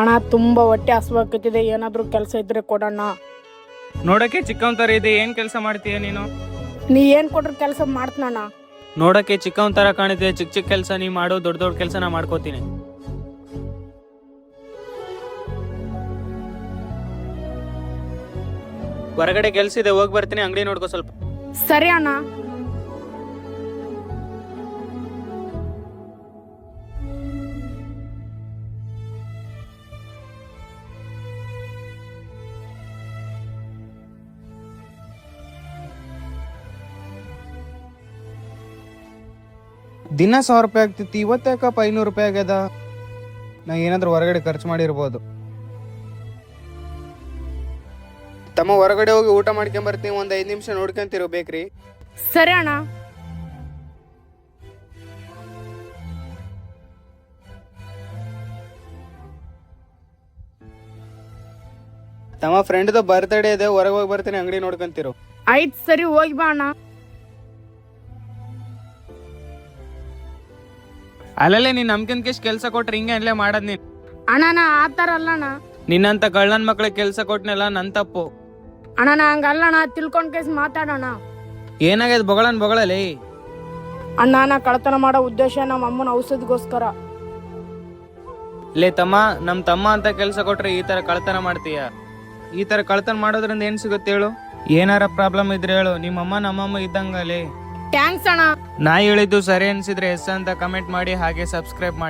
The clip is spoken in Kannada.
ಅಣ್ಣ ತುಂಬ ಹೊಟ್ಟೆ ಹಸುವಾಗ್ತಿದೆ, ಏನಾದರೂ ಕೆಲಸ ಇದ್ರೆ ಕೊಡೋಣ. ನೋಡಕ್ಕೆ ಚಿಕ್ಕವನ್ ತರ ಇದೆ, ಏನ್ ಕೆಲಸ ಮಾಡ್ತೀಯ ನೀನು? ನೀ ಏನು ಕೊಟ್ರು ಕೆಲಸ ಮಾಡ್ತೀನಣ್ಣ. ನೋಡಕ್ಕೆ ಚಿಕ್ಕವನ್ ತರ ಕಾಣಿದೆ, ಚಿಕ್ಕ ಚಿಕ್ಕ ಕೆಲಸ ನೀ ಮಾಡು, ದೊಡ್ಡ ದೊಡ್ಡ ಕೆಲಸ ನಾ ಮಾಡ್ಕೋತೀನಿ. ಹೊರಗಡೆ ಕೆಲ್ಸ ಇದೆ, ಹೋಗಿ ಬರ್ತೀನಿ, ಅಂಗಡಿ ನೋಡ್ಕೋ ಸ್ವಲ್ಪ. ಸರಿ ಅಣ್ಣ. ದಿನ 1000 ರೂಪಾಯಿ ಆಗ್ತಿತ್ತು, ಇವತ್ತಾಕಪ್ಪ 500 ರೂಪಾಯಿ ಆಗ್ಯದ. ನಾ ಏನಾದ್ರೂ ಹೊರಗಡೆ ಖರ್ಚು ಮಾಡಿರ್ಬೋದು. ತಮ್ಮ ಹೊರಗಡೆ ಹೋಗಿ ಊಟ ಮಾಡ್ಕೊಂಬರ್ತೀನಿ, ಒಂದು 5 ನಿಮಿಷ ನೋಡ್ಕೊಂತಿರೋ ಬೇಕ್ರಿ. ಸರಿ ಅಣ್ಣ. ತಮ್ಮ ಫ್ರೆಂಡ್ದು ಬರ್ತ್ಡೇ ಇದೆ, ಹೊರಗೆ ಹೋಗಿ ಬರ್ತೀನಿ, ಅಂಗಡಿ ನೋಡ್ಕೊಂತಿರೋ. ಆಯ್ತು ಸರಿ, ಹೋಗಿ ಬಾ ಅಣ್ಣ. ಅಲ್ಲಲ್ಲೇ ನೀನ್ ನಮ್ಕಿನ್ ಕೆಲಸ ಕೊಟ್ರೆ ಹಿಂಗೆ ಅಲ್ಲೇ ಮಾಡದ್ ನೀನ್. ಅಣ್ಣ ನಾ ಆ ಥರ ಅಲ್ಲಣ್ಣ. ನಿನ್ನಂತ ಕಳ್ಳನ್ ಮಕ್ಳಿಗೆ ಕೆಲಸ ಕೊಟ್ನೆಲ್ಲ ನನ್ ತಪ್ಪು. ಅಣ್ಣ ನಾ ಹಂಗಲ್ಲಣ್ಣ, ತಿಳ್ಕೊಂಡ್ ಕೇಸ್ ಮಾತಾಡೋಣ. ಏನಾಗ್ಯದ ಬೊಗಳಲ್ಲಿ? ಅಣ್ಣ ನಾ ಕಳ್ತನ ಮಾಡೋ ಉದ್ದೇಶ ನಮ್ಮ ಅಮ್ಮನ ಔಷಧಿಗೋಸ್ಕರ. ಲೇ ತಮ್ಮ, ನಮ್ ತಮ್ಮ ಅಂತ ಕೆಲಸ ಕೊಟ್ರೆ ಈ ತರ ಕಳ್ತನ ಮಾಡ್ತೀಯ? ಈ ತರ ಕಳ್ತನ ಮಾಡೋದ್ರಿಂದ ಏನ್ ಸಿಗುತ್ತೆ ಹೇಳು? ಏನಾರ ಪ್ರಾಬ್ಲಮ್ ಇದ್ರೆ ಹೇಳು, ನಿಮ್ಮಮ್ಮ ನಮ್ಮಮ್ಮ ಇದ್ದಂಗಲೇ. ಥ್ಯಾಂಕ್ಸ್ ಅಣ್ಣ. ನಾ ಹೇಳಿದ್ದು ಸರಿ ಅನ್ಸಿದ್ರೆ ಎಸ್ ಅಂತ ಕಮೆಂಟ್ ಮಾಡಿ, ಹಾಗೆ ಸಬ್ಸ್ಕ್ರೈಬ್ ಮಾಡಿ.